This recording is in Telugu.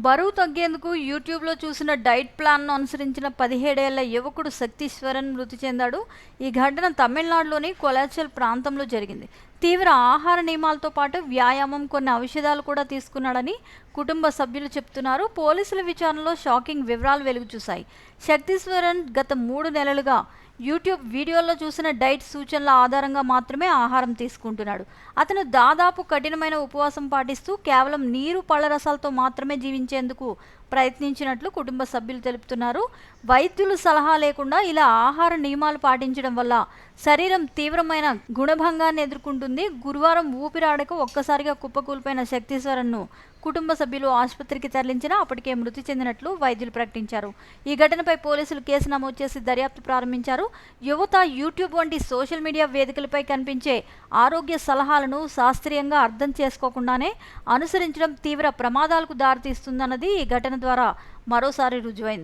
బరువు తగ్గేందుకు యూట్యూబ్లో చూసిన డైట్ ప్లాన్ను అనుసరించిన 17 ఏళ్ల యువకుడు శక్తీశ్వరన్ మృతి చెందాడు. ఈ ఘటన తమిళనాడులోని కొలాచల్ ప్రాంతంలో జరిగింది. తీవ్ర ఆహార నియమాలతో పాటు వ్యాయామం, కొన్ని ఔషధాలు కూడా తీసుకున్నాడని కుటుంబ సభ్యులు చెప్తున్నారు. పోలీసుల విచారణలో షాకింగ్ వివరాలు వెలుగు చూశాయి. శక్తీశ్వరన్ గత 3 నెలలుగా యూట్యూబ్ వీడియోల్లో చూసిన డైట్ సూచనల ఆధారంగా మాత్రమే ఆహారం తీసుకుంటున్నాడు. అతను దాదాపు కఠినమైన ఉపవాసం పాటిస్తూ కేవలం నీరు, పళ్ళ రసాలతో మాత్రమే జీవించేందుకు ప్రయత్నించినట్లు కుటుంబ సభ్యులు తెలుపుతున్నారు. వైద్యులు సలహా లేకుండా ఇలా ఆహార నియమాలు పాటించడం వల్ల శరీరం తీవ్రమైన గుణభంగాన్ని ఎదుర్కొంటుంది. గురువారం ఊపిరాడక ఒక్కసారిగా కుప్పకూలిపోయిన శక్తీశ్వరన్ను కుటుంబ సభ్యులు ఆసుపత్రికి తరలించినా అప్పటికే మృతి చెందినట్లు వైద్యులు ప్రకటించారు. ఈ ఘటనపై పోలీసులు కేసు నమోదు చేసి దర్యాప్తు ప్రారంభించారు. యువత యూట్యూబ్ వంటి సోషల్ మీడియా వేదికలపై కనిపించే ఆరోగ్య సలహాలను శాస్త్రీయంగా అర్థం చేసుకోకుండానే అనుసరించడం తీవ్ర ప్రమాదాలకు దారితీస్తుందన్నది ఈ ఘటన ద్వారా మరోసారి రుజువైంది.